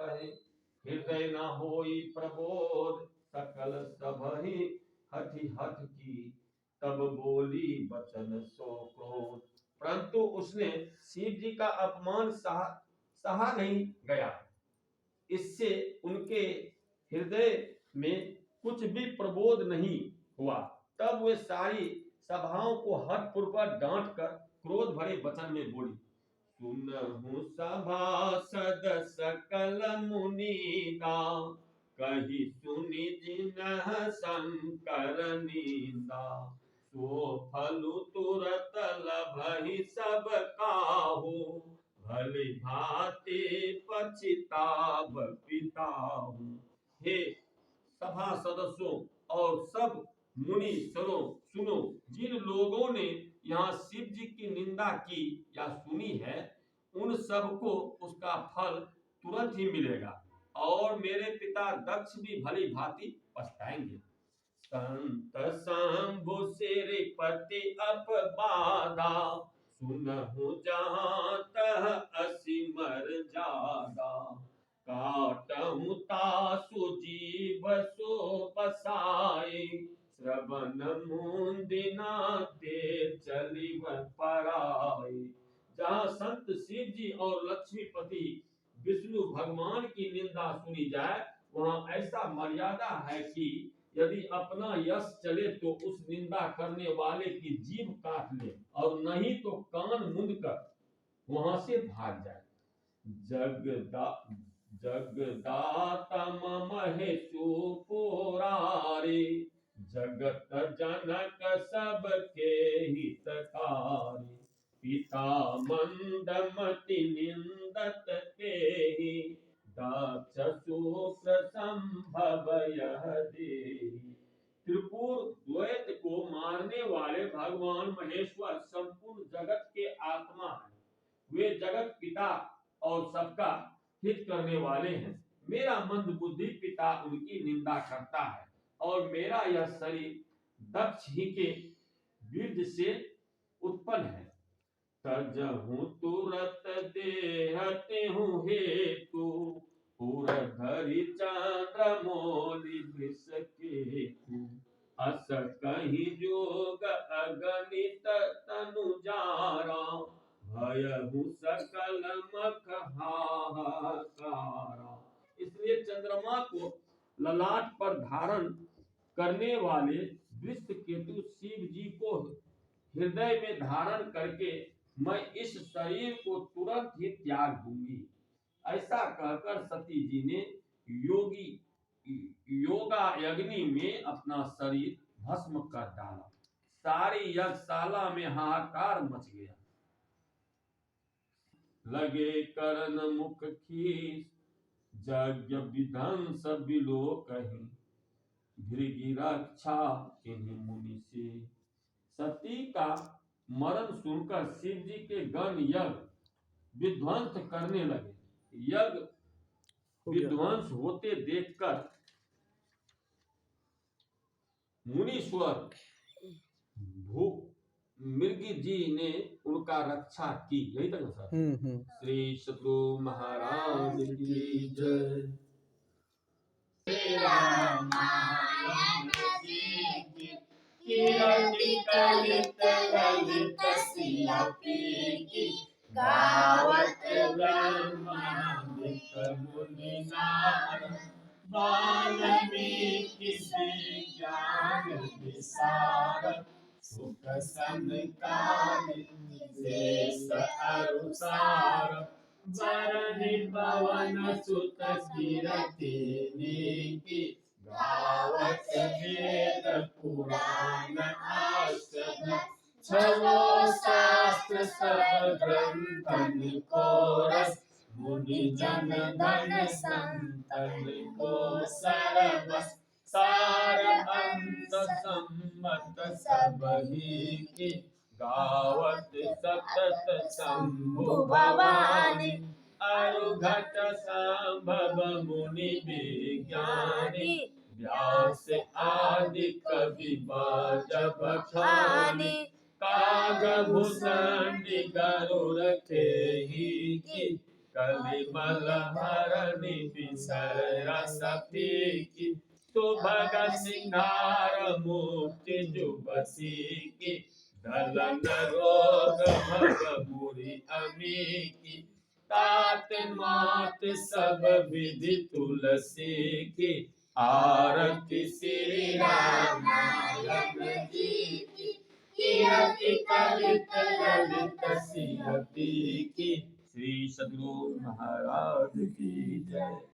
तहि हृदय न होई प्रबोध सकल सबहि हठि हठ की तब बोली बचन सो क्रोध। परंतु उसने शिव जी का अपमान सहा नहीं गया। इससे उनके हृदय में कुछ भी प्रबोध नहीं हुआ। तब वे सारी सभाओं को हठ पूर्वक डांट कर क्रोध भरे वचन में बोली, सुनहु सभासद सकल मुनीदा कही सुनि जिनह शंकर नींदा। सो फलु तुरत लभहि सब काहू भली भांति पछिताब पिताहू। हे सभा सदस्यों और सब मुनि सुनो, जिन लोगों ने यहाँ शिव जी की निंदा की या सुनी है, उन सबको उसका फल तुरंत ही मिलेगा और मेरे पिता दक्ष भी भली भांति पछताएंगे। संत शंभु सिरपति अपबादा सुनहु जहाँ तह असिमर जादा। काटहु तासु जीव सो बसाई श्रवण मुंदिना ते चलिव पराई। जहाँ संत शिव जी और लक्ष्मीपति विष्णु भगवान की निंदा सुनी जाए, वहाँ ऐसा मर्यादा है कि यदि अपना यश चले तो उस निंदा करने वाले की जीभ काट ले और नहीं तो कान मुंद कर वहां से भाग जाए। जगदाता महेशु पुरारी जगत जनक सबके हितकारी। पिता मंदमति निंदत तेहि दक्ष सूत्र संभव यह देहि। त्रिपुर द्वैत को मारने वाले भगवान महेश्वर संपूर्ण जगत के आत्मा हैं। वे जगत पिता और सबका हित करने वाले हैं। मेरा मंद बुद्धि पिता उनकी निंदा करता है और मेरा यह शरीर दक्ष ही के बीज से उत्पन्न है। तजहु तुरत देहते हूँ हेतु पुर धरि चंद्र मोलि वृष केतु। अस कहीं जोग अगणित तनु जारा भयहु सकल मख हाहाकारा। इसलिए चंद्रमा को ललाट पर धारण करने वाले वृष केतु शिव जी को हृदय में धारण करके मैं इस शरीर को तुरंत ही त्याग दूंगी। ऐसा कहकर सती जी ने योगा अग्नि में अपना शरीर भस्म कर डाला। सारी यज्ञशाला में हाहाकार मच गया। लगे करण मुख खीस यज्ञ विध्वंस बिलो कहीं भृगि रक्षा इन्हीं मुनि से। सती का मरण सुनकर शिव जी के गण यज्ञ विध्वंस करने लगे। यज्ञ विध्वंस होते देखकर मुनीश्वर मृगी जी ने उनका रक्षा की। यही तक ना सर। श्री सतगुरु महाराज की जय। कलित ललित सियापी गावत ब्रह्मांडिक मुनि नारद वाल्मीकि ज्ञान विशारद सुख संकारि देश अनुसार वरहि पवन सुत कीरति नीति गावत वेद पुराण आस्था छवो शास्त्र सब ग्रंथन को रस मुनि जन धन संतन को सरबस सार अंत सम्मत सब ही की गावत सतत शंभु भवानी अरुघट संभव मुनि विज्ञानी व्यास आदि कवि बजब खानी काग भूषण गरुड़ खेहि की कलिमल हरनि विषय रस फीकी सुभग सिंगार मूर्ति जुबसी की दलन रोग भग बुरी अमी की तात मात सब विधि तुलसी की आरती श्री राम नारायण जी की कीर्ति कलित ललित सियती की। श्री सद्गुरु महाराज की जय।